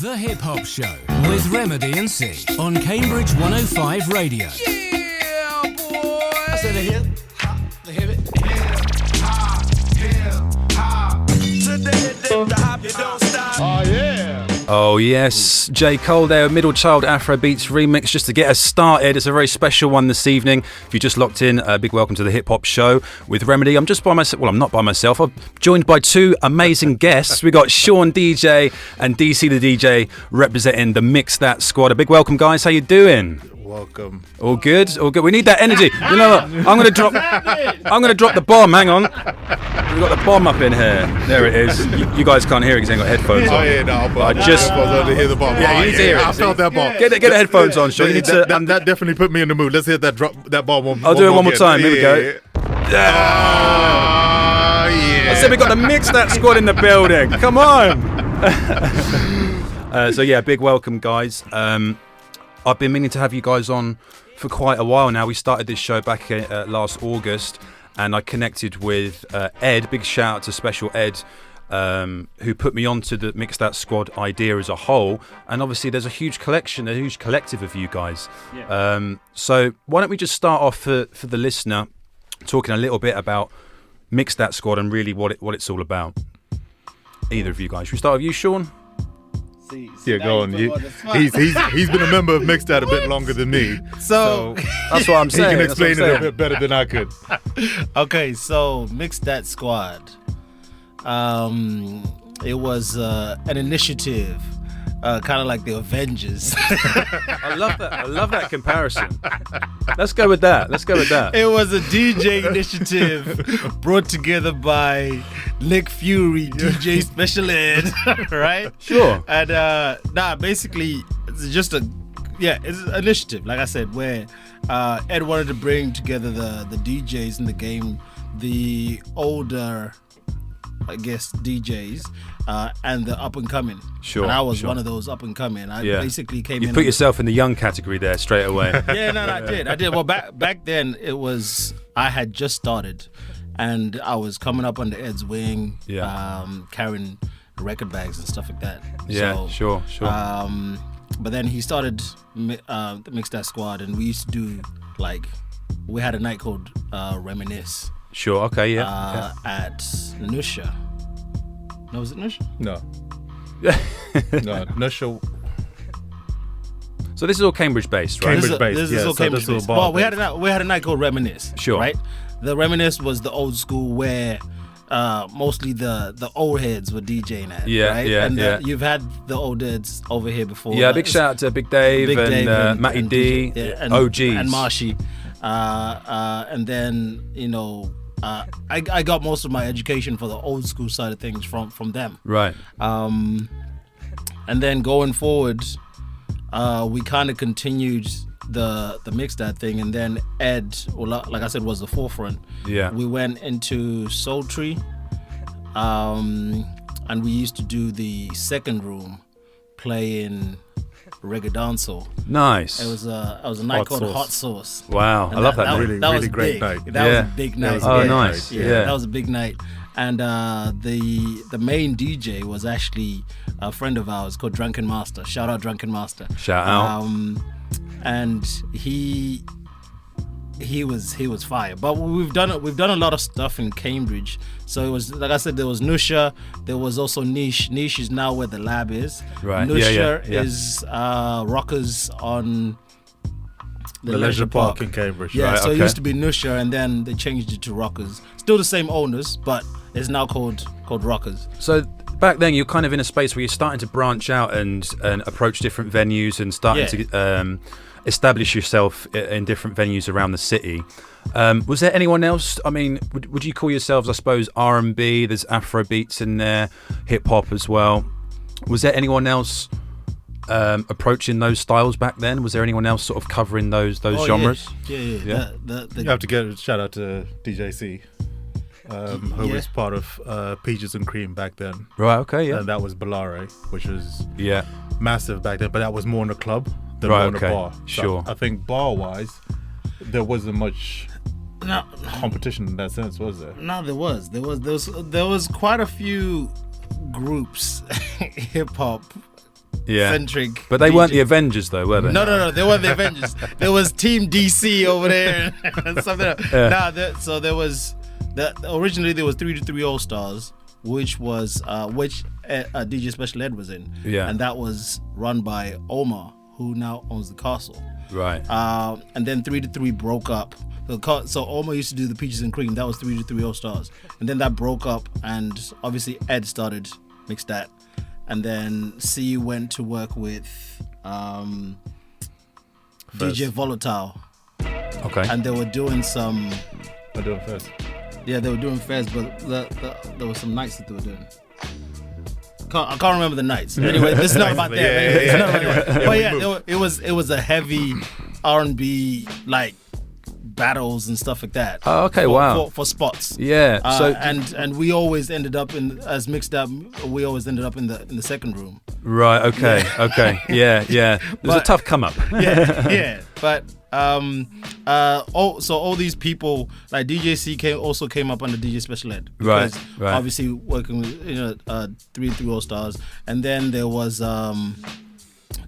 The Hip Hop Show with Rehmidi and C on Cambridge 105 Radio. Yeah, boy. I said the hip hop, the hip hop. Today, the hop, you don't stop. Oh yeah. Oh yes, J. Cole there, Middle Child Afrobeats remix just to get us started. It's a very special one this evening. If you just locked in, a big welcome to the Hip Hop Show with Rehmidi. I'm just by myself. Well, I'm not by myself. I'm joined by two amazing guests. We got SeanDJ and DC the DJ representing the Mix That Squad. A big welcome, guys. How you doing? Welcome. All good? All good. We need that energy. You know what? I'm gonna drop the bomb. Hang on. We've got the bomb up in here. There it is. You guys can't hear it because you ain't got headphones on. Oh yeah, no, but I just to hear the bomb. Yeah, you need to hear it. I felt that bomb. Get the headphones on, Sean. You need to. That definitely put me in the mood. Let's hit that bomb one. I'll do it one more time. Here we go. Yeah. I said we got the Mix That Squad in the building. Come on. So yeah, big welcome, guys. I've been meaning to have you guys on for quite a while now. We started this show back last August, and I connected with Ed. Big shout out to Special Ed, who put me onto the Mix That Squad idea as a whole. And obviously, there's a huge collection, a huge collective of you guys. Yeah. So why don't we just start off for the listener, talking a little bit about Mix That Squad and really what it's all about. Either of you guys. Should we start with you, Sean? Yeah, go on. He's been a member of Mixed That a bit longer than me. So that's what I'm saying. He can explain it a bit better than I could. Okay, so Mix That Squad. It was an initiative, kind of like the Avengers. I love that comparison. Let's go with that. It was a DJ initiative brought together by Nick Fury, DJ Special Ed, right? Sure. And basically, it's just it's an initiative, like I said, where Ed wanted to bring together the DJs in the game, the older, I guess, DJs, and the up and coming. Sure. And I was one of those up and coming. I basically came in. You put yourself in the young category there straight away. Yeah, no, I did. Well, back then it was, I had just started, and I was coming up under Ed's wing, carrying record bags and stuff like that. Yeah, so, sure. But then he started the Mix That Squad, and we used to do we had a night called Reminisce. Sure. Okay. Yeah. At Nusha. No, was it Nusha? No. No, Nusha. So this is all Cambridge based, right? Cambridge based. This is all Cambridge based. Well, we had a night called Reminisce. Sure. Right. The Reminisce was the old school where mostly the old heads were DJing at. Yeah. Right? Yeah. And you've had the old heads over here before. Yeah. Big shout out to Big Dave and Matty D, and OGs, and Marshy, and then I got most of my education for the old school side of things from them. Right. And then going forward, we kind of continued the Mix That thing, and then Ed, like I said, was the forefront. Yeah. We went into Sultry, and we used to do the second room, playing reggae dancehall. Nice. It was a night called Hot Sauce. Wow, And I love that. Really great night. That was a big night. Oh, nice. Yeah. That was a big night. And the main DJ was actually a friend of ours called Drunken Master. Shout out Drunken Master. Shout out. And he was fire. But we've done a lot of stuff in Cambridge. So it was, like I said, there was Nusha, there was also Niche. Niche is now where the lab is. Right. Nusha is Rockers on The Leisure Park in Cambridge. Yeah, right, so okay. it used to be Nusha, and then they changed it to Rockers. Still the same owners, but it's now called Rockers. So back then, you're kind of in a space where you're starting to branch out and approach different venues and starting to establish yourself in different venues around the city. Was there anyone else? I mean, would you call yourselves, I suppose, R&B? There's Afrobeats in there, hip hop as well. Was there anyone else approaching those styles back then? Was there anyone else sort of covering those genres? Yeah. You have to give a shout out to DJC, who was part of Peaches and Cream back then. Right. Okay. Yeah. And that was Balare, which was massive back then, but that was more in a club than more in a bar. So sure. I think bar-wise, there wasn't much competition in that sense, was there? No, there was quite a few groups, hip hop centric. But they DJ. weren't the Avengers, though, were they? No. They weren't the Avengers. There was Team DC over there and something else. So there was originally there was 3 to 3 All Stars, which was which DJ Special Ed was in. Yeah. And that was run by Omar, who now owns the castle. Right. And then 3 to 3 broke up. So Omar used to do the Peaches and Cream. That was 3 to 3 All Stars. And then that broke up, and obviously Ed started Mixed That. And then C went to work with DJ Volatile. Okay. And they were doing some. I'm doing first. Yeah, they were doing fairs, but there were some nights that they were doing. I can't remember the nights. Anyway, this is not about that. But yeah, it was a heavy R&B like battles and stuff like that. Oh, okay, wow. For spots. Yeah. So and we always ended up as Mixed Up. We always ended up in the second room. Right. Okay. Yeah. Okay. Yeah. Yeah. It was a tough come up. Yeah. But so all these people like DJ C also came up under DJ Special Ed. Right. Obviously working with 3 All Stars, and then there was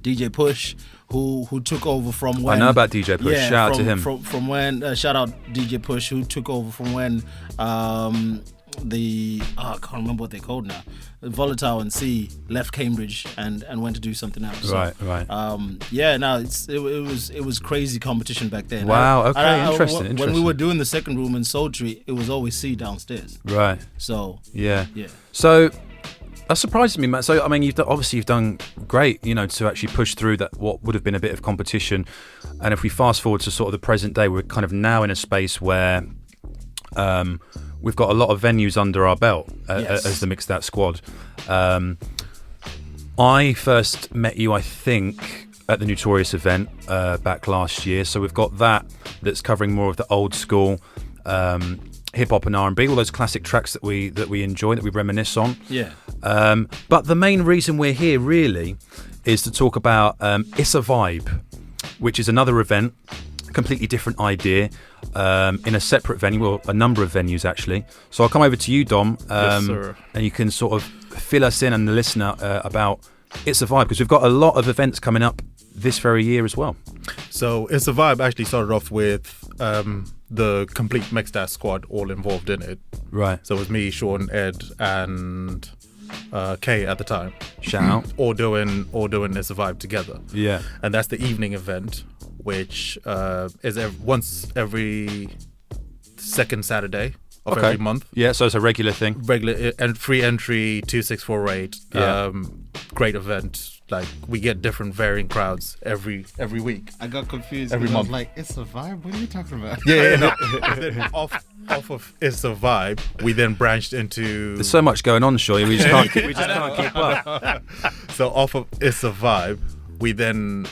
DJ Push. Who took over from when... I know about DJ Push. Yeah, shout out to him. From when... shout out DJ Push, who took over from when I can't remember what they're called now. Volatile and C left Cambridge and went to do something else. Right. It was crazy competition back then. Wow. Okay. Interesting. When we were doing the second room in Sultry, it was always C downstairs. Right. So Yeah. Yeah. So that surprises me, Matt. So I mean, you've done great, to actually push through that what would have been a bit of competition. And if we fast forward to sort of the present day, we're kind of now in a space where we've got a lot of venues under our belt as the Mixed That squad. I first met you, I think, at the Notorious event back last year. So we've got that's covering more of the old school hip hop and R&B, all those classic tracks that we enjoy, that we reminisce on. Yeah. But the main reason we're here really is to talk about It's a Vibe, which is another event, completely different idea, in a separate venue, or a number of venues actually. So I'll come over to you, Dom, Yes, sir. and you can sort of fill us in and the listener about It's a Vibe, because we've got a lot of events coming up this very year as well. So It's a Vibe actually started off with the complete Mixed That squad all involved in it. Right. So it was me, Sean, Ed, and Kay at the time. Shout out. all doing It's a Vibe together. Yeah. And that's the evening event, which is once every second Saturday of every month. Yeah, so it's a regular thing. Regular and free entry, 2648. Yeah. Great event. Like, we get different varying crowds every week. I got confused. Every month. I was like, It's a Vibe? What are you talking about? No. Then off of It's a Vibe, we then branched into... There's so much going on, Shoy. We just can't keep up. So off of It's a Vibe, we then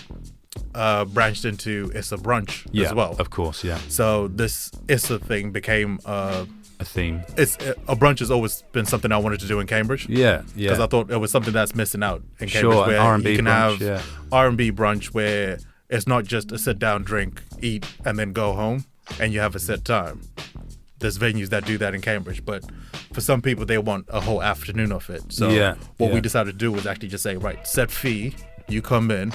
branched into It's a Brunch as well. Of course, yeah. So this It's a thing became... a theme. A brunch has always been something I wanted to do in Cambridge. Yeah. Because I thought it was something that's missing out in Cambridge. Sure, where R&B you can brunch, have R&B brunch where it's not just a sit down, drink, eat, and then go home, and you have a set time. There's venues that do that in Cambridge, but for some people they want a whole afternoon of it. So what we decided to do was actually just say, right, set fee, you come in,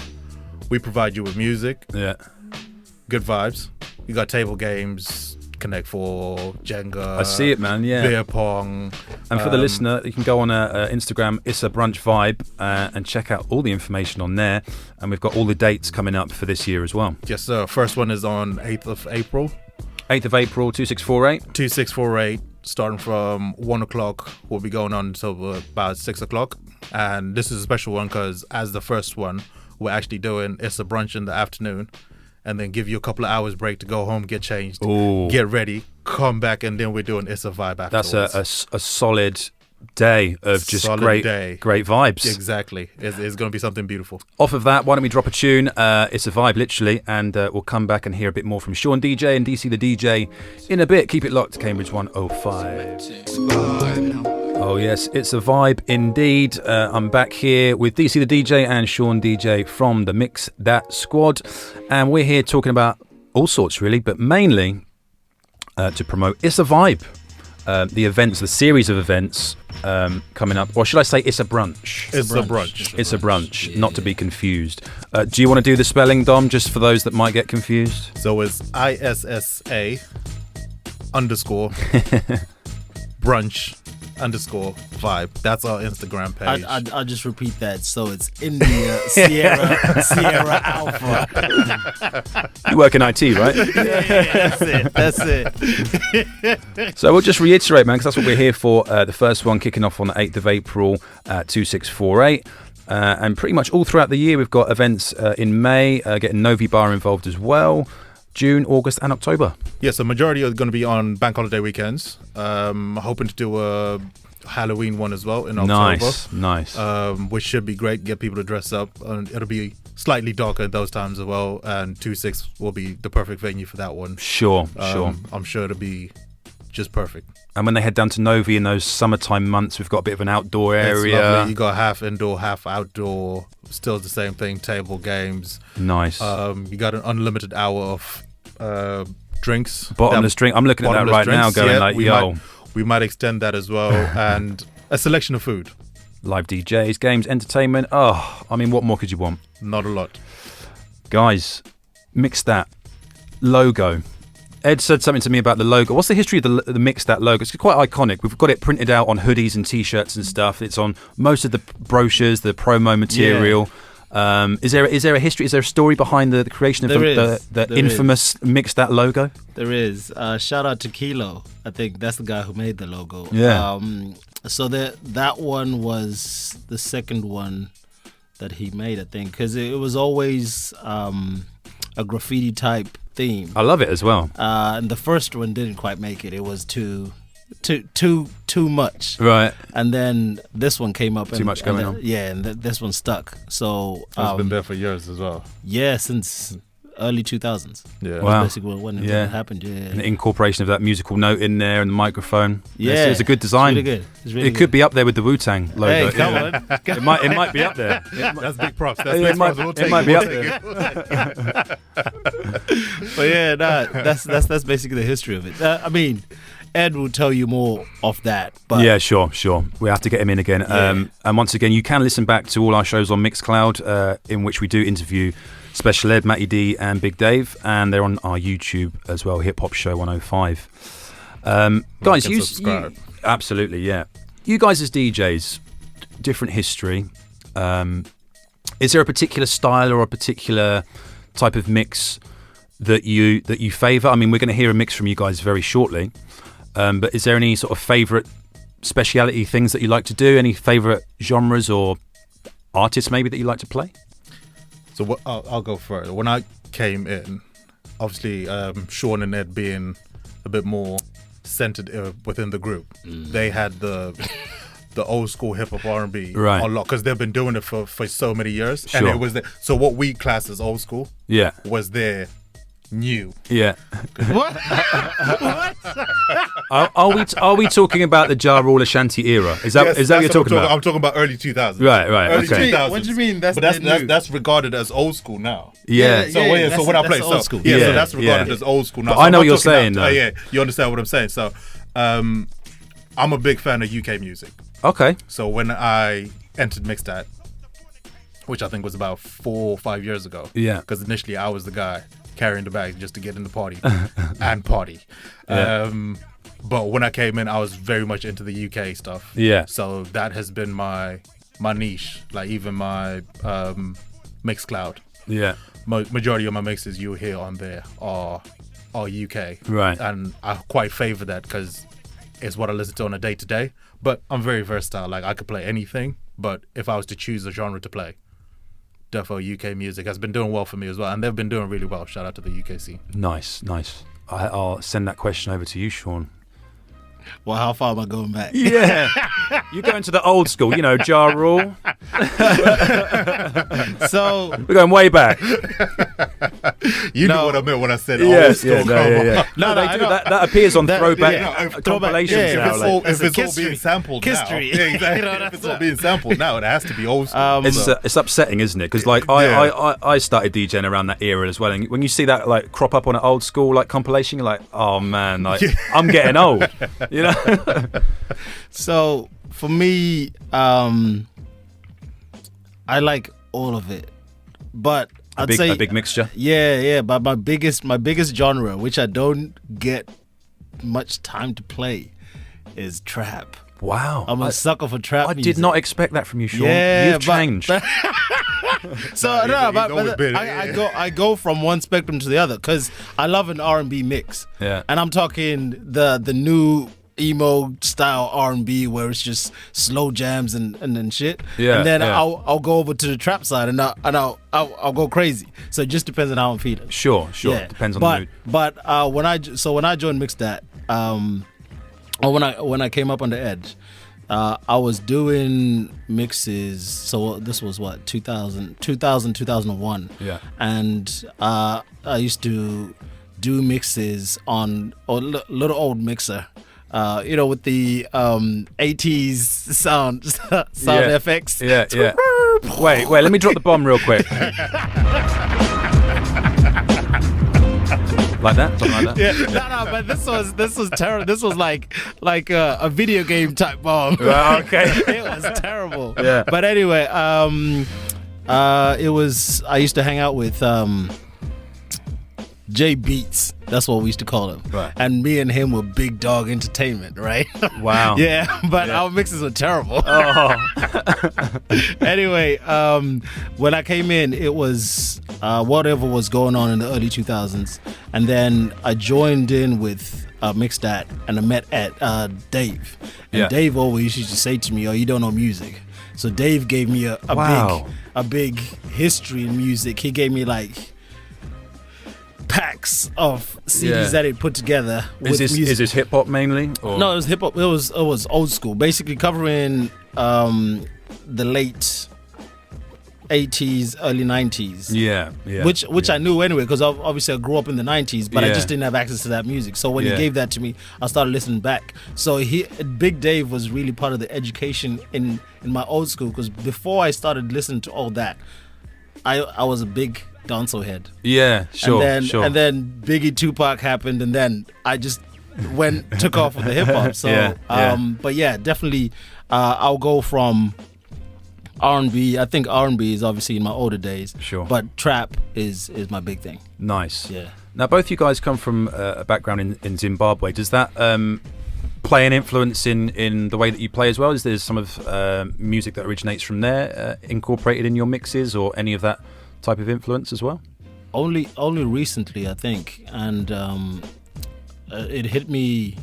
we provide you with music, good vibes. You got table games, Connect Four, Jenga. I see it, man. Yeah. Beer pong. And for the listener, you can go on Instagram, It's a Brunch Vibe, and check out all the information on there. And we've got all the dates coming up for this year as well. Yes, sir. First one is on 8th of April. 8th of April, 2648. 2648. Starting from 1 o'clock, we'll be going on until about 6 o'clock. And this is a special one because as the first one, we're actually doing It's a Brunch in the afternoon. And then give you a couple of hours break to go home, get changed, get ready, come back, and then we're doing It's a Vibe afterwards. That's a solid day of just great vibes. Exactly. It's going to be something beautiful. Off of that, why don't we drop a tune? It's a Vibe, literally, and we'll come back and hear a bit more from SeanDJ and DC the DJ in a bit. Keep it locked, Cambridge 105. Oh yes, it's a vibe indeed. I'm back here with DC the DJ and SeanDJ from the Mix That squad, and we're here talking about all sorts really, but mainly to promote It's a Vibe, the events, the series of events coming up, or should I say it's a brunch? It's a brunch. It's a brunch, not to be confused. Do you want to do the spelling, Dom, just for those that might get confused? So it's ISSA _, brunch _vibe. That's our Instagram page. I'll just repeat that. So it's India Sierra Alpha. You work in IT, right? Yeah, that's it. So we'll just reiterate, man, because that's what we're here for. The first one kicking off on the 8th of April, 2648. And pretty much all throughout the year, we've got events in May, getting Novi Bar involved as well. June, August, and October. Yeah, so majority are going to be on bank holiday weekends. Hoping to do a Halloween one as well in October. Nice. Which should be great. Get people to dress up. And it'll be slightly darker at those times as well. And 2-6 will be the perfect venue for that one. Sure. I'm sure it'll be just perfect. And when they head down to Novi in those summertime months, we've got a bit of an outdoor It's area. lovely. You got half indoor, half outdoor. Still the same thing. Table games. Nice. You got an unlimited hour of drinks. Bottomless drink. I'm looking at that right now, going we might extend that as well, and a selection of food. Live DJs, games, entertainment. Oh, I mean, what more could you want? Not a lot. Guys, mix that logo. Ed said something to me about the logo. What's the history of the Mix That logo? It's quite iconic. We've got it printed out on hoodies and T-shirts and stuff. It's on most of the brochures, the promo material. Yeah. Is there a history? Is there a story behind the creation of the infamous Mix That logo? There is. Shout out to Kilo. I think that's the guy who made the logo. Yeah. So that one was the second one that he made, I think, because it was always a graffiti type theme. I love it as well. And the first one didn't quite make it. It was too much. Right. And then this one came up. Too much going on. Yeah, and this one stuck. So it's been there for years as well. Yeah, since early 2000s. Yeah. Wow. That's basically when it happened. Yeah. And the incorporation of that musical note in there and the microphone. Yeah. It's a good design. It's really good. It's really it could be up there with the Wu-Tang logo. Hey, come on. It might be up there. That's big props. It might be up there. But yeah, that's basically the history of it. I mean, Ed will tell you more of that. But yeah, sure. We have to get him in again. Yeah. And once again, you can listen back to all our shows on Mixcloud, in which we do interview Special Ed, Matty D, and Big Dave, and they're on our YouTube as well, Hip Hop Show 105. Guys, you absolutely, yeah. You guys as DJs, different history. Is there a particular style or a particular type of mix that you favour? I mean, we're going to hear a mix from you guys very shortly. But is there any sort of favourite speciality things that you like to do? Any favourite genres or artists maybe that you like to play? So I'll go first. When I came in, obviously Sean and Ed being a bit more centered within the group, they had the old school hip hop R&B right. a lot because they've been doing it for so many years, sure. and it was so what we class as old school, was their new. Yeah. What? Are we talking about the Ja Rule Ashanti era? Is that what you're talking about? I'm talking about early 2000s. Right. Early Okay. 2000s. What do you mean? That's regarded as old school now. Yeah. So when I play old school. so that's regarded as old school now. But So I know I'm what you're not talking saying, about- though. yeah, you understand what I'm saying. So I'm a big fan of UK music. Okay. So when I entered Mixtat, which I think was about 4 or 5 years ago, because initially I was the guy carrying the bag just to get in the party and party. Yeah. But when I came in, I was very much into the UK stuff. Yeah. So that has been my niche, like even my Mixcloud. Yeah. Majority of my mixes you'll hear on there are UK. Right. And I quite favor that because it's what I listen to on a day to day. But I'm very versatile. Like I could play anything. But if I was to choose a genre to play, defo UK music has been doing well for me as well, and they've been doing really well. Shout out to the UK scene. Nice. I'll send that question over to you, Sean. Well, how far am I going back? Yeah. You go into the old school, Ja Rule. So We're going way back. You know what I meant when I said old Yes, school. yeah, no. no, They I do know. that appears on That- throwback yeah. compilations Yeah, now. like- If it's all history. being sampled History. now, yeah, exactly. You know, if that's it's all what- being sampled now, it has to be old school. It's upsetting, isn't it? Because like I started DJing around that era as well, and when you see that like crop up on an old school like compilation, you're like, oh man, like I'm getting old, you know. So for me, I like all of it, but I'd say a big mixture. Yeah. But my biggest genre, which I don't get much time to play, is trap. Wow, I'm a sucker for trap. I music. did not expect that from you, Sean. Yeah, You've changed. So he's always been- I go from one spectrum to the other because I love an R&B mix. Yeah. And I'm talking the new emo style R&B where it's just slow jams and shit. Yeah, And then yeah. I'll go over to the trap side and I'll go crazy. So it just depends on how I'm feeling. Sure. Yeah. Depends on the mood. But when I joined Mixstat, or when I came up on the Edge, I was doing mixes. So this was what 2001. Yeah. And I used to do mixes on a little old mixer. With the 80s sound Yeah. effects. Yeah. Wait. Let me drop the bomb real quick. Like that? Something like that? Yeah, no, but this was terrible. This was like a video game type bomb. Okay. It was terrible. Yeah. But anyway, it was. I used to hang out with J Beats. That's what we used to call him. Right. And me and him were Big Dog Entertainment, right? Wow. Yeah, but our mixes were terrible. Oh. Anyway, when I came in, it was whatever was going on in the early 2000s, and then I joined in with Mixstat, and I met at Dave. And Yeah. Dave always used to say to me, "Oh, you don't know music." So Dave gave me a Wow. big history in music. He gave me like packs of CDs Yeah. that he put together with Is music. this hip hop mainly? Or? No, it was hip hop. It was old school, basically covering the late 80s, early 90s. Yeah. Which I knew anyway, because obviously I grew up in the 90s, but I Yeah. just didn't have access to that music. So when Yeah. he gave that to me, I started listening back. So Big Dave was really part of the education in my old school, because before I started listening to all that, I was a big dancehall head. Yeah. Sure. And then Biggie Tupac happened, and then I just took off with the hip hop. So, Yeah. But yeah, definitely, I'll go from R&B. I think R&B is obviously in my older days. Sure. But trap is my big thing. Nice. Yeah. Now, both you guys come from a background in Zimbabwe. Does that play an influence in the way that you play as well? Is there some of music that originates from there incorporated in your mixes, or any of that type of influence as well? Only recently, I think, and it hit me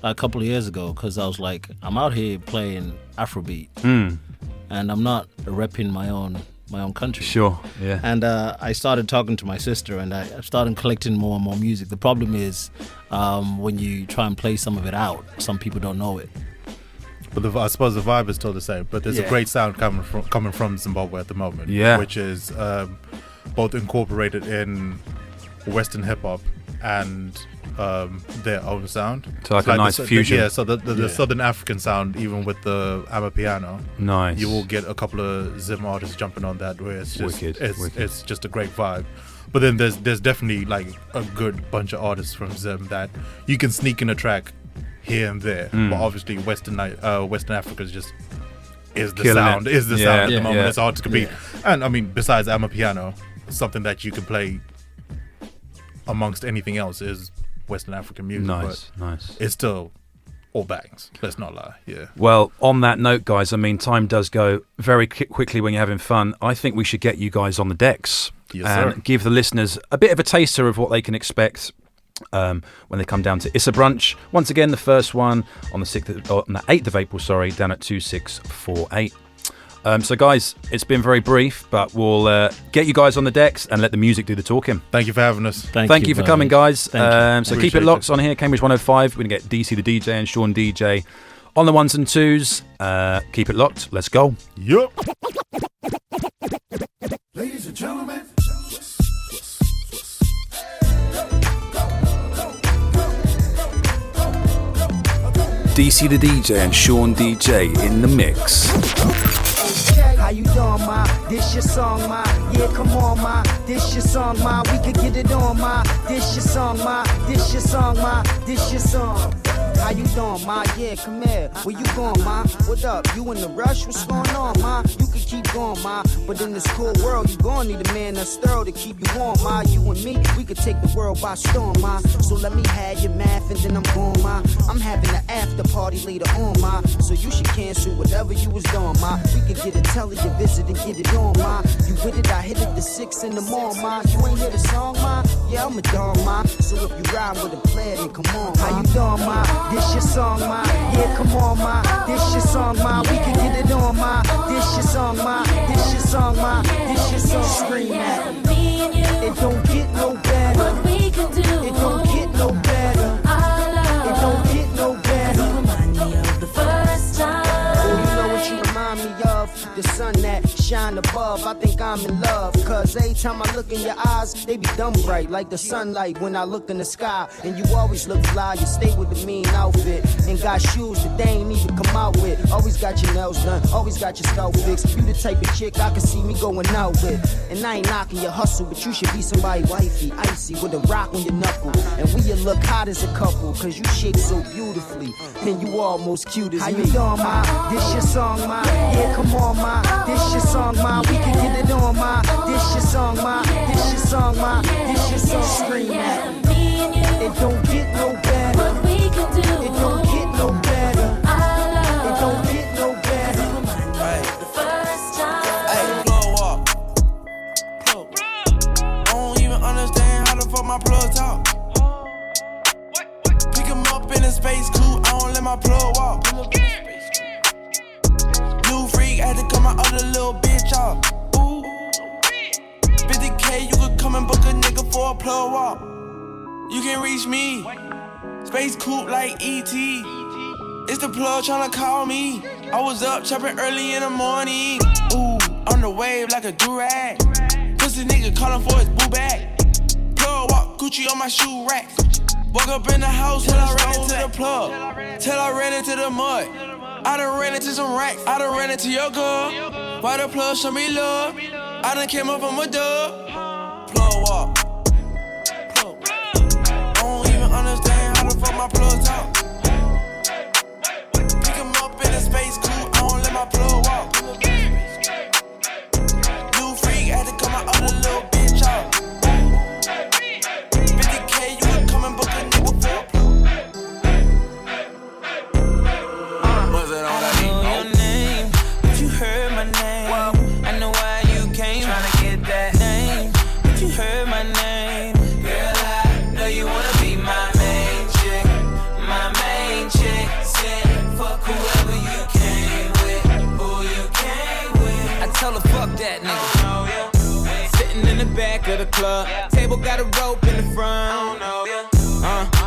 a couple of years ago, because I was like, I'm out here playing Afrobeat, and I'm not repping my own country. Sure. Yeah. And I started talking to my sister, and I started collecting more and more music. The problem is when you try and play some of it out, some people don't know it. But I suppose the vibe is still the same. But there's a Yeah. great sound coming from Zimbabwe at the moment. Yeah. Which is both incorporated in Western hip hop and their own sound. So like a nice fusion. Yeah. So the Southern African sound, even with the amapiano, Nice. you will get a couple of Zim artists jumping on that, where it's just Wicked. it's just a great vibe. But then there's definitely like a good bunch of artists from Zim that you can sneak in a track here and there. But obviously Western Africa is just the Killing sound it. is the Yeah, sound at yeah, the moment. yeah. It's hard to compete. And I mean, besides amapiano, something that you can play amongst anything else is Western African music. Nice. But Nice. it's still all bangs. Let's not lie. Yeah. Well, on that note, guys, I mean, time does go very quickly when you're having fun. I think we should get you guys on the decks Yes, and sir. give the listeners a bit of a taster of what they can expect when they come down to Issa Brunch. Once again, the first one on the 8th of April, down at 2648. So, guys, it's been very brief, but we'll get you guys on the decks and let the music do the talking. Thank you for having us. Thank you for coming, guys. Thank you. So keep it Appreciate locked it. on here, Cambridge 105. We're going to get DC the DJ and Sean DJ on the ones and twos. Keep it locked. Let's go. Yup. DC the DJ and SeanDJ in the mix. How you doing, ma? This your song, ma. Yeah, come on, ma. This your song, ma. We could get it on, ma. This your song, ma. This your song, ma. This your song. How you doing, ma? Yeah, come here. Where you going, ma? What up? You in the rush? What's going on, ma? You can keep going, ma. But in this cool world, you gon' need a man that's thorough to keep you warm, ma. You and me, we could take the world by storm, ma. So let me have your math and then I'm going, ma. I'm having an after party later on, ma. So you should cancel whatever you was doing, ma. We could get a television visit and get it on, ma. You with it, I hit it to 6 in the morning, ma. You ain't hear the song, ma? Yeah, I'm a dog, ma. So if you ride with a player, then come on, ma. How you doing, ma? This your song, ma. Yeah, come on, ma. This your song, ma. We can get it on, ma. This your song, ma. This your song, ma. This your song. Scream at it. It don't get no better. What we can do. It don't get no better. It don't get no better. You remind me of the first time. Oh, you know what you remind me of? The sun that shine above. I think I'm in love. Cause every time I look in your eyes, they be dumb bright like the sunlight when I look in the sky. And you always look fly. You stay with the mean outfit. And got shoes that they ain't even come out with. Always got your nails done. Always got your scalp fixed. You the type of chick I can see me going out with. And I ain't knocking your hustle, but you should be somebody wifey, icy, with a rock on your knuckle. And we you look hot as a couple. Cause you shake so beautifully. And you almost cute as me. How you doing, ma? This your song, ma. Yeah, come on, ma. This your song, ma. We can get it on, ma. This your song, ma. This your song, ma. This your song. Scream at it. It don't get no better. What we can do. It don't get no better. It don't get no better. The first time. Hey, plug walk. I don't even understand how the fuck my plug talk. Pick him up in a space coupe, I don't let my plug walk. New freak, I had to cut my other little bitch off. Ooh. 50K, you could come and book a nigga for a plug walk. You can reach me. Space coupe like E.T. It's the plug tryna call me. I was up chopping early in the morning. Ooh, on the wave like a do-rag. Pussy nigga calling for his boo bag. Plug walk, Gucci on my shoe rack. Woke up in the house till I ran into the plug. Till I ran into the mud. I done ran into some racks. I done ran into your girl. Why the plug show me love? I done came up from a dub. Plug walk. I don't even understand how the fuck my plug talk. Pick him up in a space coupe, I don't let my plug walk. New freak, I had to cut my other little bitch off. 50K, you could come and book a nigga for a plug. Buzz it on that beat. I know your name, but you heard my name. I know why you came, tryna get that name, but you heard my name. Girl, I know you wanna be my main chick, my main chick. Said fuck whoever you came with, who you came with. I tell her fuck that nigga. Sitting in the back of the club, table got a rope in the front.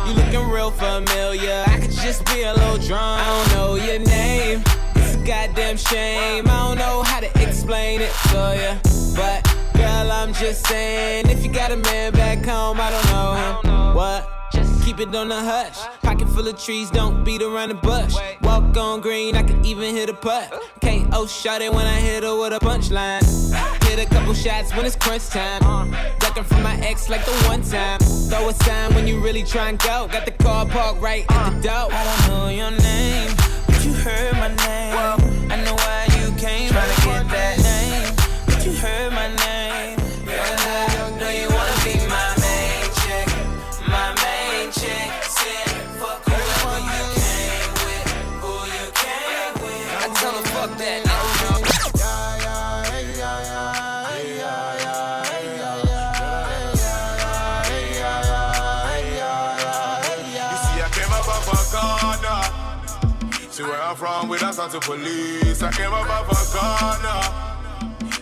You looking real familiar. I could just be a little drunk. I don't know your name. It's a goddamn shame. I don't know how to explain it to ya, but girl, I'm just saying, if you got a man back home, I don't know him. What? Just keep it on the hush. Pocket full of trees, don't beat around the bush. Walk on green, I could even hit a putt. KO shot it when I hit her with a punchline. Hit a couple shots when it's crunch time. Ducking from my ex like the one time. Throw a sign when you really try and go. Got the car parked right at the door. I don't know your name, but you heard my name. I know why you came, tryna get that name, but you heard my name. Girl, I know you wanna be my main chick, my main chick. Said fuck whoever you came with, who you came with. I tell her fuck that nigga. See where I'm from, we don't talk to police. I came up off a corner.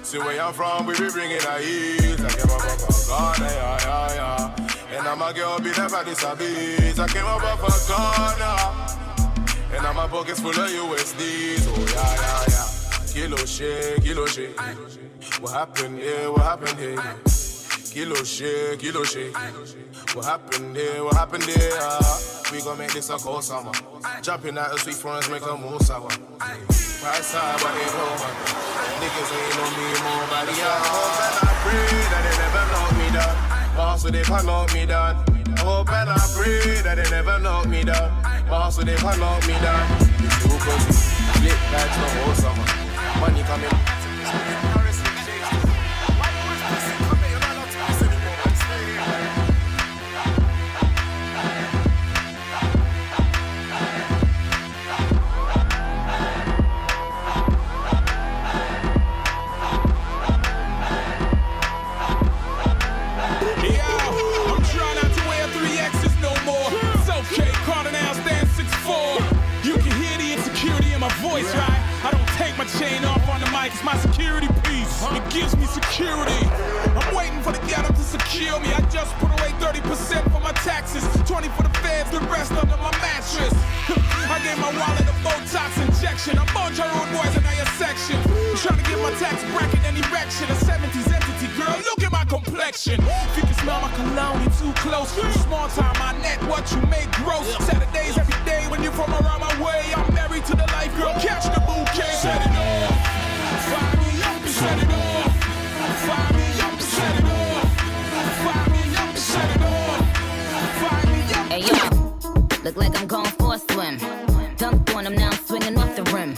See where I'm from, we be bringing the heat. I came up off a corner, yeah. And I'm a girl, be there by this beat. I came up off a corner. And I'm a pockets full of USDs. Oh, yeah. Kilo shake. What happened here, what happened here? Kilo shake. What happened here, what happened here? We gon' make this a cold summer. Jumping out the sweet fronts, make a move sour. Right side, but they over. Niggas ain't on me, more body. I pray that they never knock me down. So they can't knock me down. Hope and I pray that they never knock me down. So they can't knock me down. Too close, lit bags the whole summer. Money coming. Voice, right? I don't take my chain off on the mic, it's my security piece. It gives me security. I'm waiting for the ghetto to secure me. I just put away 30% for my taxes, 20 for the feds, the rest under my mattress. I gave my wallet a Botox injection. I'm on your own boys in your section. Trying to get my tax bracket and erection. A 70s entity, girl, look at my complexion. If you can smell my cologne, you too close. Small time, my net, what you make gross. Saturdays every day when you're from around my way. I'm married to the life, girl, catch the bouquet. Set it off. Fire me up and set it off. Fire me up and set it off. Fire me up and set it off. Fire me up. Hey yo, look like I'm going for a swim. Dunked on him, now I'm swinging off the rim.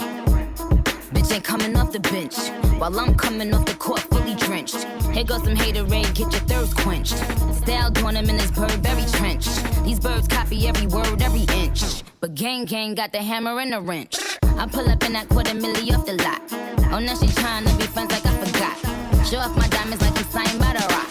Bitch ain't coming off the bench, while I'm coming off the court fully drenched. Here goes some haterade, get your thirst quenched. Style doing him in this Burberry trench. These birds copy every word, every inch. But gang got the hammer and the wrench. I pull up in that $250,000 off the lot. Oh, now she tryna be friends like I forgot. Show off my diamonds like it's signed by the rock.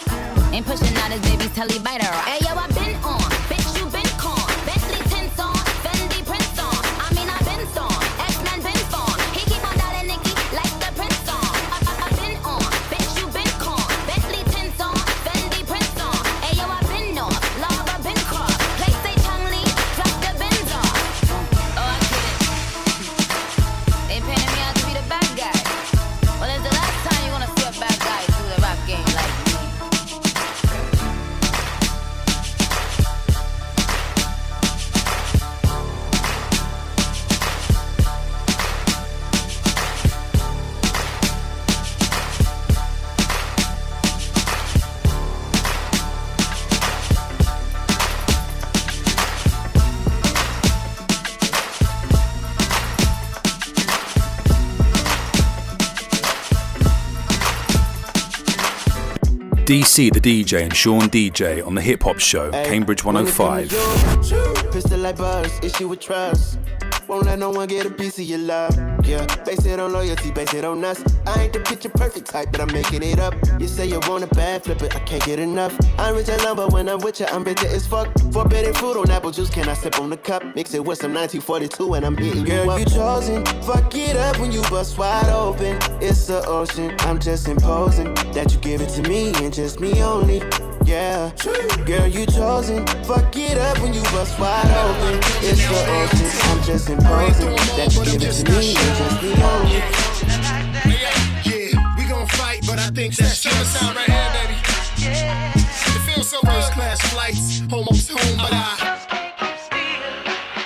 Ain't pushing out his baby's telly by the rock. Hey yo, I been on, bitch you been con. Bentley tints on, Fendi prints on. I mean I been on, X-Men been on. He keep on dialing Nicky like the prince on. I been on, bitch you been con. Bentley tints on, Fendi prints on. Hey yo, I been on, Laura been caught. Play say Chung Lee, drop the Benz on. Oh I get it. They painted me out to be the bad guy. Well, it's the last time you gonna see a bad guy do the rap game like me. DC the DJ and Sean DJ on the Hip Hop Show, Cambridge 105. Pistol like buzz, issue with trust. Won't let no one get a piece of your love. Yeah, base it on loyalty, base it on us. I ain't the picture perfect type, but I'm making it up. You say you want a bad flip it, I can't get enough. I'm rich alone, but when I'm with you, I'm bitter as fuck. Forbidden fruit on apple juice, can I sip on the cup? Mix it with some 1942 and I'm hitting you up. Girl, you chosen, fuck it up when you bust wide open. It's the ocean, I'm just imposing that you give it to me and just me only. Yeah, girl, you chosen. Fuck it up when you bust wide open. It's the ocean. I'm just imposing that you give it to me and just me only. Yeah, we gon' fight, but I think that's summertime right here, baby. It feels so first class flights, almost home, but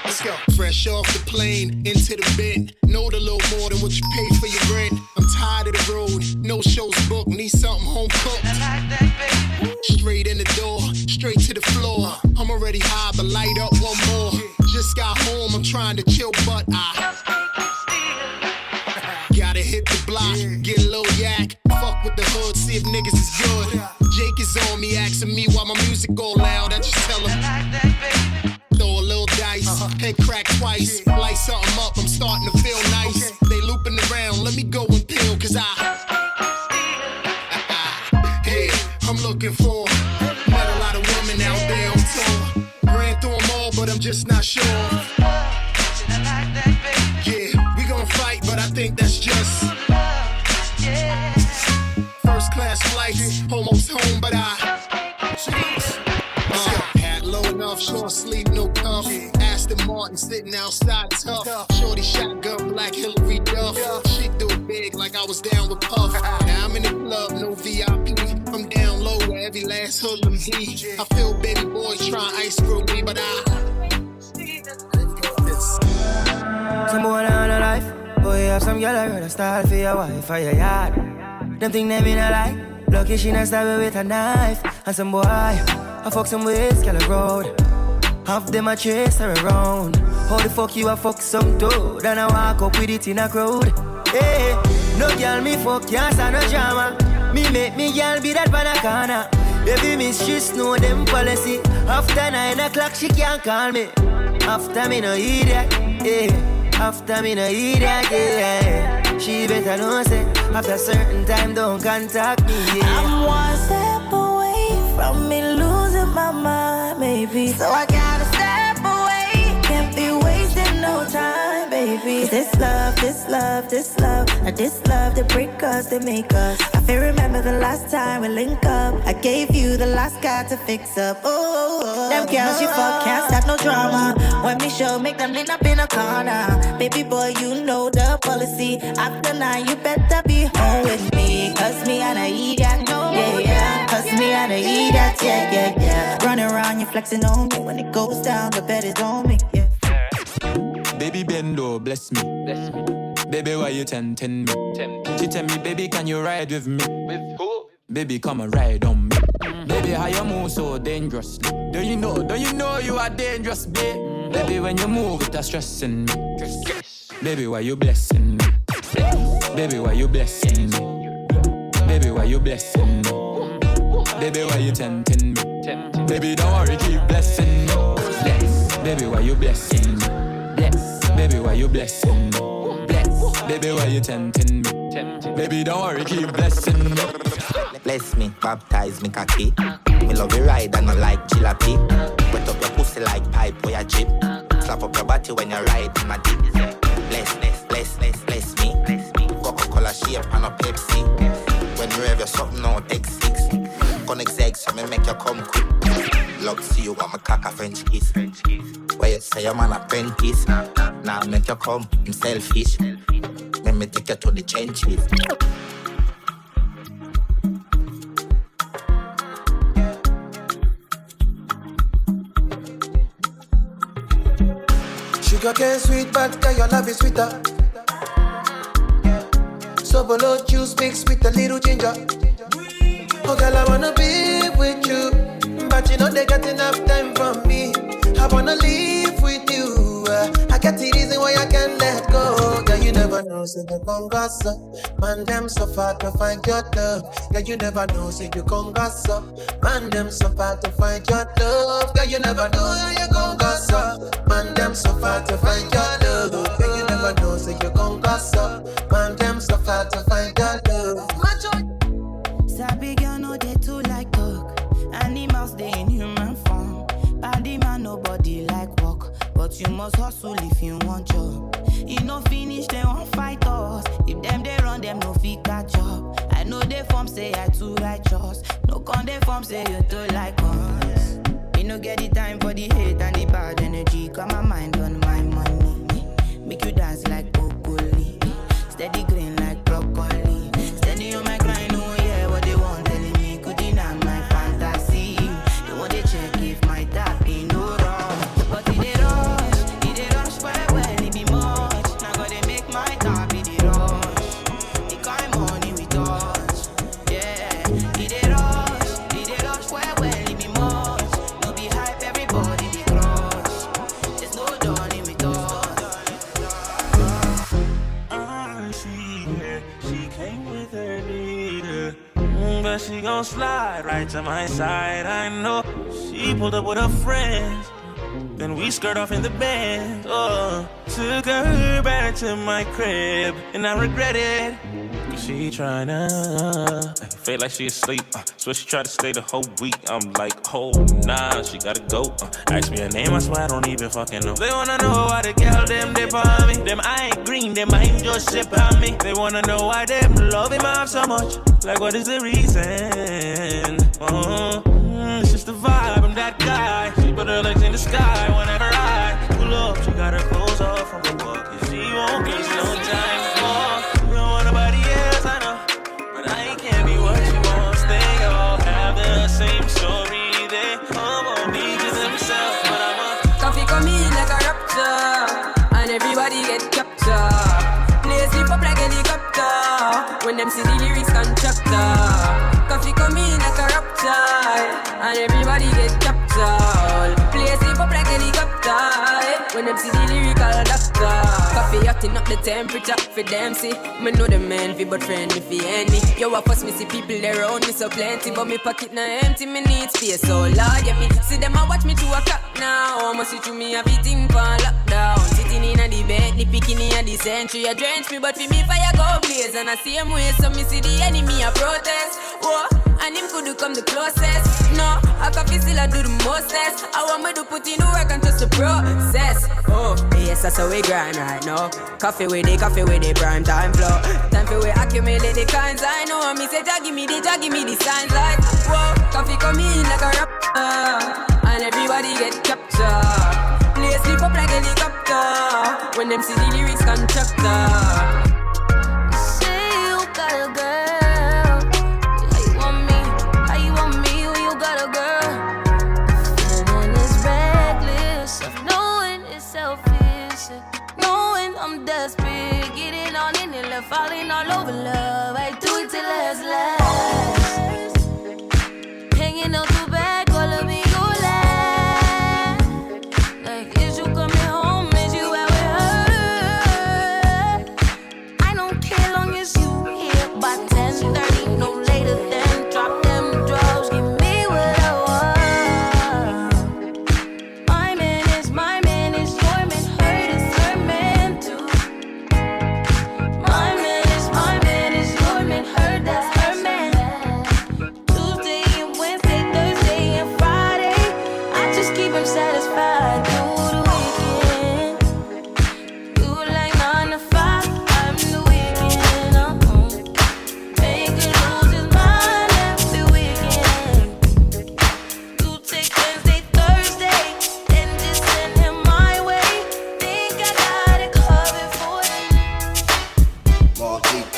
let's go. Fresh off the plane, into the bed. Know a little more than what you pay for your rent. I'm tired of the road, no shows booked. Need something home cooked. Straight in the door, straight to the floor. I'm already high, but light up one more. Just got home, I'm trying to chill, but I gotta hit the block, get a little yak. Fuck with the hood, see if niggas is good. Jake is on me, asking me why my music go loud. I just tell him, throw a little dice, head crack twice. Light something up, I'm starting to feel nice. They looping around, let me go and peel, cause I'm looking for. Met a lot of women out there on tour. Ran through them all, but I'm just not sure. Yeah, we gon' fight, but I think that's just first class flights, almost home, but had low enough, short sleep, no cuff. Aston Martin sitting outside tough. Shorty shotgun, black Hillary Duff. She do it big like I was down with Puff. Now I'm in the club, no VIP. I'm down low where every last hoodlum be. I feel baby boys trying ice grill me, but some boy on a life. Boy, you have some girl I rather style for your wife or your yard. Them think they mean a lie. Lucky she not stab with a knife. And some boy, I fuck some ways, girl a road. Half them a chase her around. How the fuck you a fuck some toad? And I walk up with it in a crowd. Hey, no girl me fuck, can't stand no drama. Me make me girl be that banana. Baby miss, she know them policy. After 9 o'clock she can't call me. After me no idiot, yeah. After me no idiot, yeah. She better know say after certain time don't contact me, yeah. I'm one step away from me losing my mind, baby. So I gotta step away. Can't be wasting no time, baby. This love, this love, this love, and this love that break us, they make us. I feel remember the last time we link up. I gave you the last guy to fix up. Oh, them girls you fuck can't stop no drama. When me show, make them lean up in a corner. Baby boy, you know the policy. After 9, you better be home with me. Cause me and I eat that, yeah, yeah. Cause me and I eat that, yeah, yeah, yeah. Running around, you flexing on me. When it goes down, the bed is on me, yeah. Baby bendo, bless me. Bless me. Baby, why you tempting me? She tell me, baby, can you ride with me? With who? Baby, come and ride on me. Baby, how you move so dangerously? Do you know you are dangerous, babe? Baby, when you move, it's stressing me. Baby, why you blessing me? Baby, why you blessing me? Baby, why you blessing me? Baby, why you tempting me? Baby, don't worry, keep blessing me. Bless. Baby, why you blessing me? Bless. Baby, why you blessing me? Bless. Baby, why you tempting me? Baby, don't worry, keep blessing me. Bless me, baptize me cocky. Me love you ride and I like jalopy. Wet up your pussy like pipe or your jeep. Slap up your body when you ride in my deep. Bless me. Coca-Cola shape and a Pepsi. When you have your something on X6. Connect eggs so me make you come quick. Love see you want my cock a French kiss. Where you say your man apprentice. Now make you come, I'm selfish. Let me take you to the trenches. Sugar cane sweet, but your love is sweeter. Sobolo juice mixed with a little ginger. Oh girl, I wanna be with you, but you know they got enough time from me. I wanna live with you. I got the reason why I can't let go. Girl, you never know, say you gon' gossip. Man, them so far to find your love. Girl, you never know, say you gon' gossip. Man, them so far to find your love. Girl, you never know, you gon' gossip. Man, them so far to find your love. Girl, you never know, say you gon' gossip. Man, them so far to find your love. Sabi girl, no they too like dog. Animals they in human form. Body man, nobody like walk. But you must hustle if you want job. You no finish, they won't fight us. If them they run, them no fit catch up. I know they form say I too righteous. No con they form say you too like us. You no get the time for the hate and the bad energy. Got my mind on my money. Make you dance like broccoli. Steady green like broccoli. Steady on my grind, oh yeah, what they want telling me. Could deny my fantasy. They want to check if my tap ain't no wrong. But it they rush well, it be much. Now gotta make my tap in the rush. The kind money we touch, yeah. It they rush well, it be much. No be hype, everybody be crush. There's no dawning with us. She came with her leader, but she gon' slide right to my side. I know she pulled up with her friends. Then we skirt off in the band. Oh, took her back to my crib, and I regret it. Cause she tryna feel like she asleep. So she tried to stay the whole week. I'm like, oh nah, she gotta go. Ask me her name, I swear I don't even fucking know. They wanna know why the girl them dip on me. Them I ain't green, them I ain't just sip on me. They wanna know why them love him off so much. Like what is the reason? It's just the vibe, I'm that guy. She put her legs in the sky whenever I pull up. She got her clothes off from the walk, cause she won't waste no time for. You don't want nobody else, I know, but I can't be what she wants. They all have the same story. They all want me to themselves, but I'm a coffee come in like a rapture, and everybody get kept. them see the lyrics constructor. Coffee come in like a rapture, and everybody get captured. Play sleep up like helicopter, when them see the lyrical doctor. Coffee hotting up the temperature for them see. Me know the man fi but friend me fi any. Yo, I first me see people there around me so plenty, but me pocket na empty, me need space. So Lord, yeah, me see them a watch me to a clock now. Must see through me everything for lockdown. Sitting in a the bed, the bikini and the century. I drench me, but for me fire go blaze. And I see him way, so me see the enemy a protest. Whoa, and him could come the closest. No, I coffee still I do the mostest. I want me to put in the work and trust the process. Oh, yes, that's how we grind right now. Coffee with the prime time flow. Time for we accumulate the kinds I know. Me say, give me the signs like, whoa, coffee come in like a rapper, and everybody get captured. Play sleep up like helicopter, when them see the lyrics constructor. Say you got a girl. How you want me? How you want me when you got a girl? Feeling is reckless of knowing it's selfish, knowing I'm desperate, getting on in and left, falling all over love. I do it till last. Hanging out the back, all of me go last. Like, is you coming home? Is you out with her? I don't care long as you here by 10:30, no later than drop them drugs, give me what I want. My man is your man, hurt is her man too. My man is your man, hurt that's her man. Tuesday and Wednesday, Thursday and Friday, I just keep him satisfied through the weekend. You like 9 to 5, I'm the weekend. Make it lose his mind every weekend. You take Wednesday, Thursday, then just send him my way. Think I got it covered for you. More deep,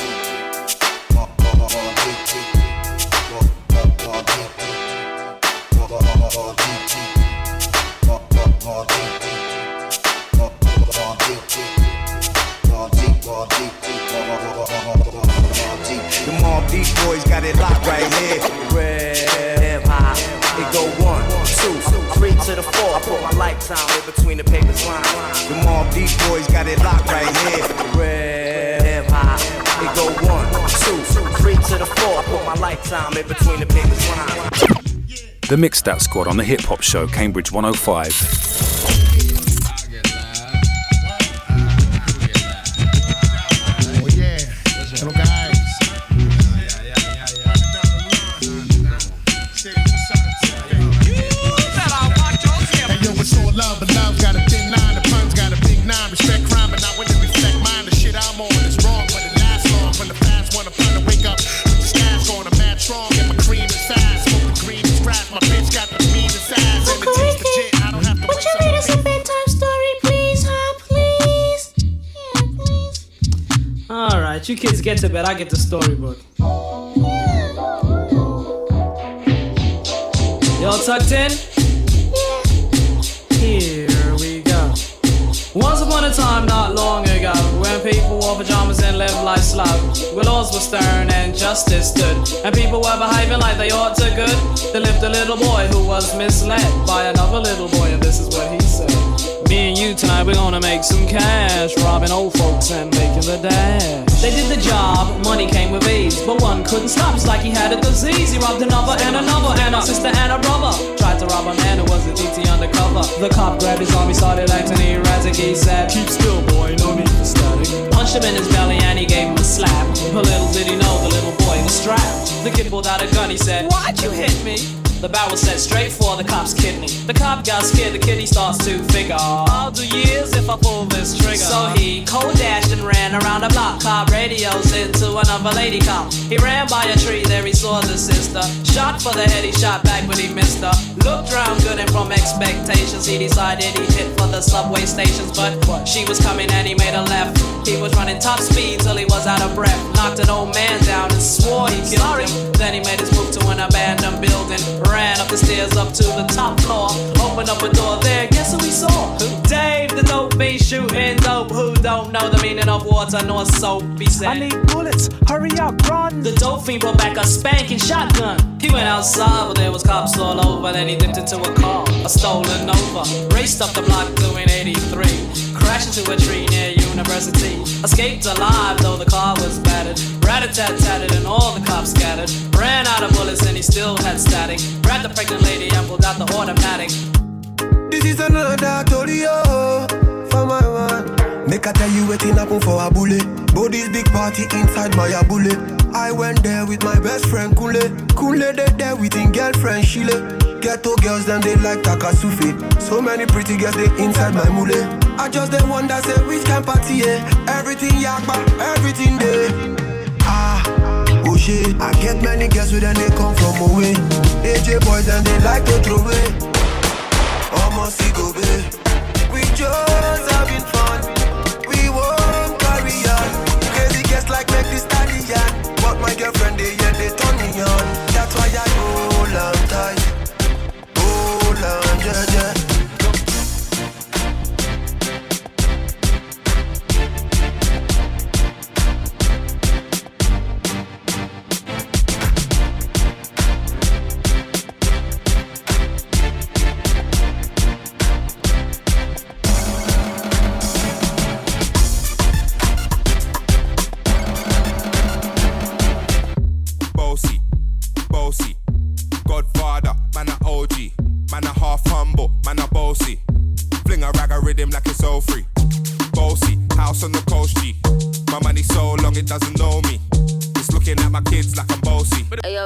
The Mob Deep boys got it locked right here. Hip hop. It go 1, 2, 3 to the 4. I put my lifetime in between the papers lines. The Mob Deep boys got it locked right here. Hip hop. It go 1, 2, 3 to the 4. I put my lifetime in between the papers lines. The Mixed Out Squad on the Hip Hop Show, Cambridge 105. Hello guys. Hey yo, it's all love, but love's got a thin line. The pun's got a big 9. Respect crime, but not when it reflect mine. The shit I'm on is wrong, but it lasts long. From the fast one, I'm trying to wake up with the stash on. I'm mad strong, and my cream is fast. Smoke the green is grass. My bitch got the mean size, and the taste legit. I don't have to. Would you read us a bedtime story, please, huh? Please. Yeah, please. Alright, you kids get to bed, I get the storybook. Y'all tucked in? Here we go. Once upon a time, not long ago, when people wore pajamas and lived life slow, where laws were stern and justice stood, and people were behaving like they ought to good, there lived a little boy who was misled by another little boy, and this is what he said. Me and you tonight, we're gonna make some cash, robbing old folks and making the dash. They did the job, money came with ease, but one couldn't stop, it's like he had a disease. He robbed another and another, and a sister and a brother. Tried to rob a man who was a DT undercover. The cop grabbed his arm, he started acting erratic. He said, keep still boy, no need for static. Punched him in his belly and he gave him a slap. But little did he know the little boy was strapped. The kid pulled out a gun, he said, why'd you hit me? The barrel set straight for the cop's kidney. The cop got scared, the kid he starts to figure, I'll do years if I pull this trigger. So he cold dashed and ran around the block. Cop radios into another lady cop. He ran by a tree, there he saw the sister. Shot for the head, he shot back but he missed her. Looked round good and from expectations he decided he'd hit for the subway stations. But she was coming and he made a left. He was running top speed till he was out of breath. Knocked an old man down and swore he killed him. Then he made his move to an abandoned building. Ran up the stairs up to the top floor. Opened up a door there, guess who we saw? Dave, the dope fiend shooting dope. Who don't know the meaning of water nor soap? He said, I need bullets, hurry up, run. The dope fiend brought back a spanking shotgun. He went outside, but there was cops all over. Then he dipped into a car, a stolen Nova. Raced up the block doing 83. Crashed into a tree near University. Escaped alive, though the car was battered. Rat-a-tat-tatted and all the cops scattered. Ran out of bullets and he still had static. Grabbed the pregnant lady and pulled out the automatic. This is another Tolio for my man. Make I tell you waiting happen for a bullet. Body's big party inside my bullet. I went there with my best friend Kule. Kule they there with his girlfriend Shile. Ghetto girls them they like Takasufi. So many pretty girls they inside my mule. I just the one that say which can party, yeah. Everything yakba, everything there. Oh shit, I get many girls with them they come from away. AJ boys and they like to throw away. Almost go babe. We just having fun. We won't carry on. Crazy girls like make this stallion. But my girlfriend they yeah they turn me on. That's why I hold on tight. Hold on, yeah.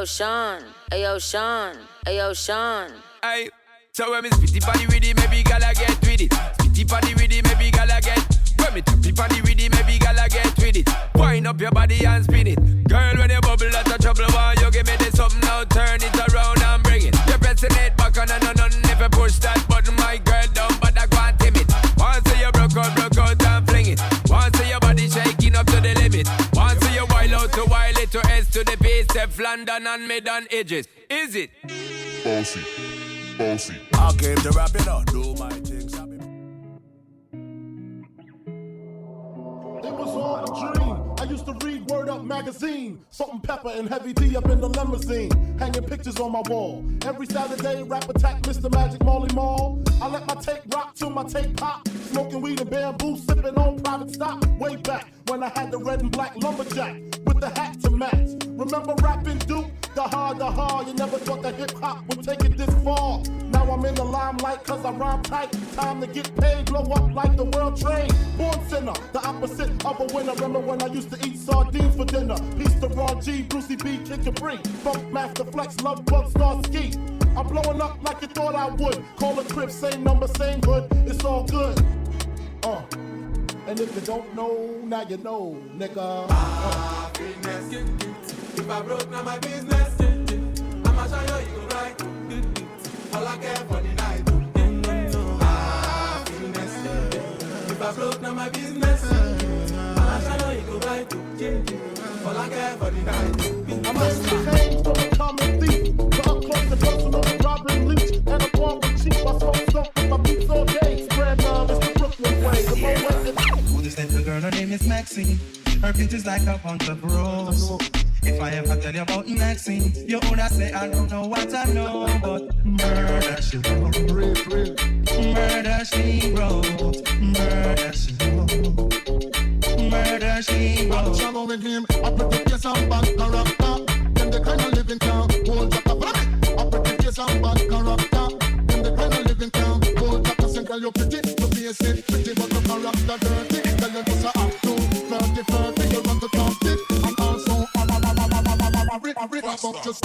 Sean, ayo Sean. Aye, so when me spitty party with it, maybe gala get with it. Spitty party with it, maybe gala get. When me tappy party with it, maybe gala get with it. Wind up your body and spin it. Girl, when you bubble out of trouble, why you give me this something now? Turn it around and bring it. You're pressing it back on and on. If you push that button, my girl down, but I can't timid. Once you broke out and fling it. Once your body shaking up to the limit. Once you wild out to wild it to S to the base, Steph London and mid on edges. Is it? Bossy, bossy. I came to rap it up, do my things. It was all a dream. I used to read Word Up magazine. Salt and pepper and heavy tea up in the limousine. Hanging pictures on my wall. Every Saturday, rap attack Mr. Magic Molly Mall. I let my tape rock till my tape pop. Smoking weed and bamboo, sipping on private stock. Way back when I had the red and black lumberjack with the hat to match. Remember rapping Duke? The hard. You never thought that hip hop would take it this far. Now I'm in the limelight cause I rhyme tight. Time to get paid, blow up like the world trade. Born sinner, the opposite of a winner. Remember when I used to eat sardines for dinner? Peace to Raw G, Brucey B, Kid Capri. Funk Master Flex, Love Bug, Star Ski. I'm blowing up like you thought I would. Call a crib, same number, same hood. It's all good. And if you don't know, now you know, nigga. Happiness. If I broke, now my business. I'ma show you, you go right. All I care for the night. Happiness. If I broke, now my business. I'ma show you, you go right. All I care for the night. I must change from a common thief to up close and personal Robin Leach and a form of cheap. I smoke stuff with my beats all day. Spread love is the Brooklyn way. The way Who this little girl? Her name is Maxine. Her beauty is like a bunch of rose. If I ever tell you about Maxine, you woulda say I don't know what I know, but murder she wrote, murder she wrote, murder she wrote, murder she wrote. I'm trouble with him. I pretty face and bad character. Them the kind of living town, hold up a minute. I pretty face and bad character. Them the kind of living town, hold up a single. You're pretty, your face is pretty, but your character dirty. Tell you just a act too, flirty, you want to talk it, and also I read about just.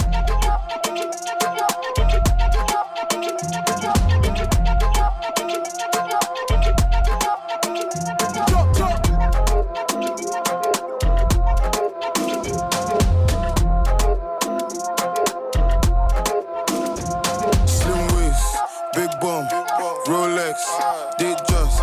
Slim waist, big bum, Rolex, they just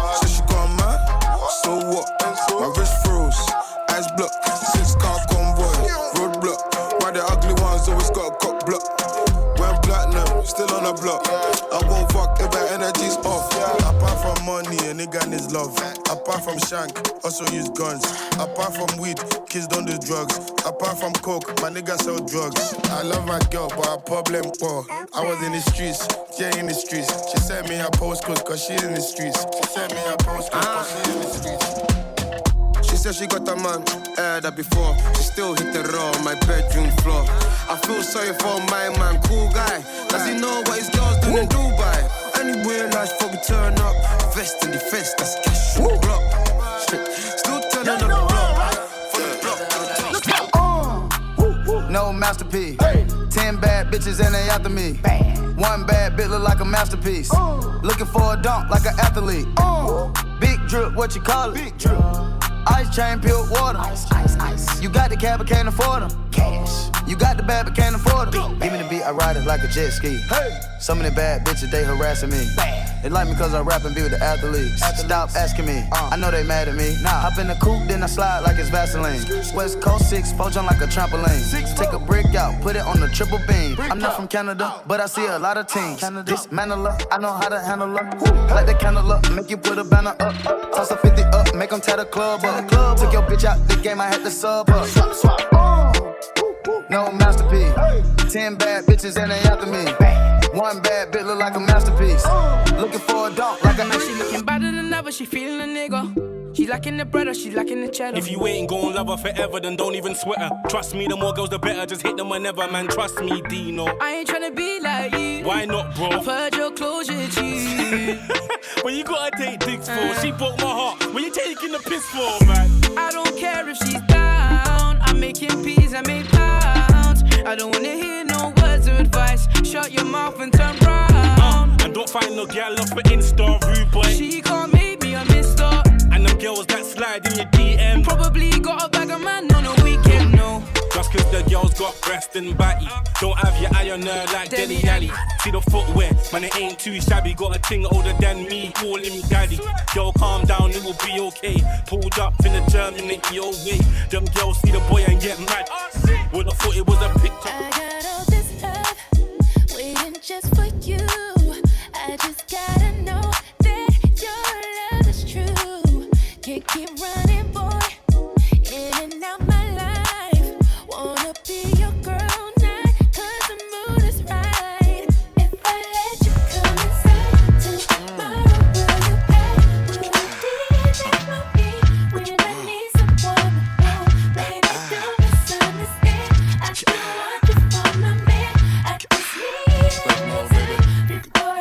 block. I won't fuck if my energy's off. Apart from money, a nigga needs love. Apart from shank, also use guns. Apart from weed, kids don't do drugs. Apart from coke, my nigga sell drugs. I love my girl, but her problem poor. I was in the streets, yeah, in the streets. She sent me her postcode, cause she's in the streets. She sent me her postcode, cause she's in the streets. She said she got a man, that before. She still hit the raw on my bedroom floor. I feel sorry for my man, cool guy. Does he know what his girls doing in Dubai? Anywhere nice for we turn up. Vest in the fence, that's cash in the block. Still turning up the block. No masterpiece. 10 bad bitches and they after me. One bad bitch look like a masterpiece. Looking for a dunk like an athlete. Big drip, what you call it? Big drip. Ice chain, pure water. Ice. You got the cab, but can't afford them. Cash. You got the bad, but can't afford them. Give me the beat, I ride it like a jet ski. Hey. Some of the bad bitches, they harassing me. They like me cause I rap and be with the athletes. Stop asking me, I know they mad at me. Hop in the coupe, then I slide like it's Vaseline. West Coast 6, jump like a trampoline. Take a brick out, put it on the triple beam. I'm not from Canada, but I see a lot of teams. Dismantle her, I know how to handle her. Light the candle up, make you put a banner up. Toss a 50 up, make them tie the club up. Took your bitch out the game, I had to sub up. Swap. No masterpiece. 10 bad bitches and they after me. One bad bitch look like a masterpiece. Looking for a dog like a man. She looking better than ever, she feeling a nigga. She lacking the bread or she lacking the cheddar. If you ain't gon' love her forever, then don't even sweat her. Trust me, the more girls the better, just hit them whenever, man. Trust me, Dino. I ain't tryna be like you. Why not, bro? I've heard your closure, cheese. When you gotta take dicks for, she broke my heart. When you taking the piss for, man? I don't care if she's down. I'm making peas, I make pounds. I don't wanna hear no words of advice. Shut your mouth and turn round. And don't find no girl off for Insta, rude boy. She can't make me a mister. And them girls that slide in your DM probably got a bag of man on a weekend, no. Just cause the girls got breast and batty. Don't have your eye on her like Deli Alley. See the footwear, man, it ain't too shabby. Got a thing older than me, calling me daddy. Girl, calm down, it will be okay. Pulled up in the German EO way. Them girls see the boy and get mad. Would have thought it was a picture. I got all this love waiting just for you. I just gotta know that your love is true. Can't keep running, boy, in and out my life. Wanna be your girl now, cause the mood is right. If I let you come inside tomorrow, will you pay? Will you be there for me when I need someone to hold? Baby, don't misunderstand. I still want you for my man. I just need before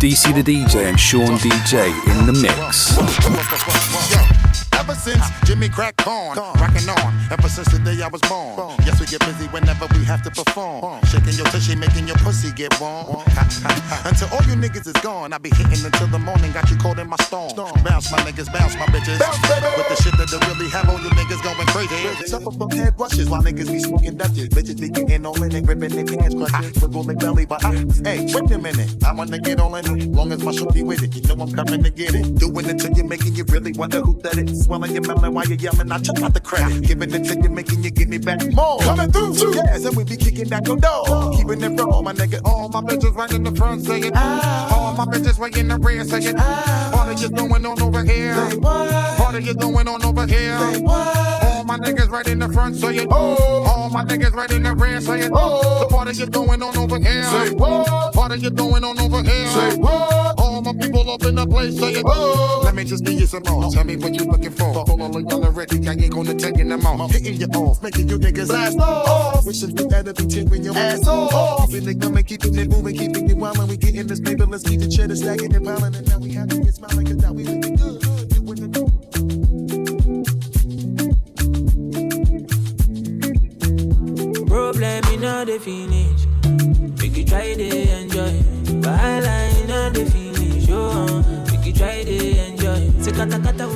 DC the DJ and SeanDJ in the mix. Ever since Jimmy cracked corn, rockin' on. Ever since the day I was born. Yes, we get busy whenever we have to perform. Shaking your tushy, making your pussy get warm. Until all you niggas is gone, I be hitting until the morning. Got you caught in my storm. Bounce my niggas, bounce my bitches. With the shit that they really have all you niggas going crazy. Suffer from head rushes while niggas be smoking Dutches. Bitches be getting all in and gripping their pants crutches. With rolling belly, but hey, wait a minute. I wanna get all in it, long as my shorty with it. You know I'm coming to get it. Doing it till you're making you really wonder who that is. Swelling your melon while you're yelling, I check out the credit. Giving it to you, making you give me back more. Coming through, yes, and we be kicking that your door. Keeping it real, my nigga. All my bitches right in the front saying, all my bitches right in the rear saying, party is going on over here. Party is going on over here. All my niggas right in the front saying, all my niggas right in the rear saying, the party is going on over here. Party is going on over here. All my people up in the place saying, let me just give you some more. Tell me what you looking for. Hold on, y'all already. I ain't gonna take them out. Hitting you off, making you niggas ass off. Wishing you better be tearing your ass off. Keeping it coming, keeping it moving, keeping it wild. When we get in this paper, let's keep the cheddar stacking and piling. And now we have to get smiling, cause now we looking good. Doing the new. Problem in all the finish. We could try to enjoy. While I in all the finish. Oh, we could try to enjoy. Say kata kata.